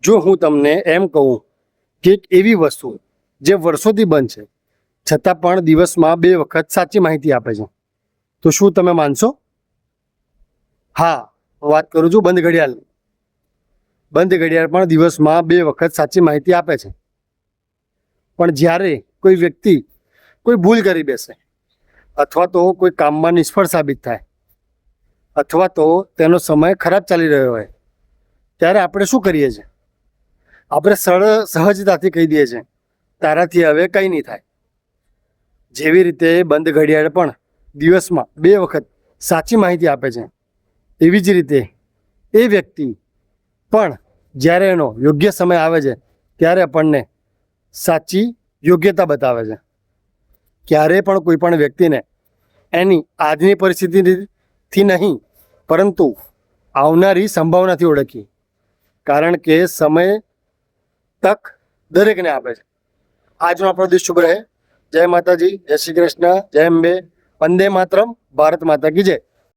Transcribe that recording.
જો હું તમને એમ કહું કે એક એવી વસ્તુ જે વર્ષોથી બંધ છે છતાં પણ દિવસમાં 2 વખત સાચી માહિતી આપે છે, તો શું તમે માનશો? હા, વાત કરું છું બંધ ઘડિયાળની. બંધ ઘડિયાળ પણ દિવસમાં 2 વખત સાચી માહિતી આપે છે. પણ જ્યારે કોઈ વ્યક્તિ કોઈ ભૂલ કરી બેસે, અથવા તો કોઈ કામમાં નિષ્ફળ સાબિત થાય, અથવા તો તેનો સમય ખરાબ ચાલી રહ્યો હોય, ત્યારે આપણે શું કરીએ છીએ? આપણે સહજતાથી કહી દઈએ છીએ, તારાથી હવે કંઈ નહીં થાય. જેવી રીતે બંધ ઘડિયાળ પણ દિવસમાં 2 વખત સાચી માહિતી આપે છે, એવી જ રીતે એ વ્યક્તિ પણ જ્યારે એનો યોગ્ય સમય આવે છે ત્યારે આપણને સાચી યોગ્યતા બતાવે છે. ક્યારેય પણ કોઈ પણ વ્યક્તિને એની આજની પરિસ્થિતિથી નહીં, પરંતુ આવનારી સંભાવનાથી ઓળખી. કારણ કે સમય તક દરેકને આપે છે. આજનો આપણો દિવસ શુભ રહે. જય માતાજી, જય શ્રી કૃષ્ણ, જય અંબે, વંદે માતરમ, ભારત માતા કી જય.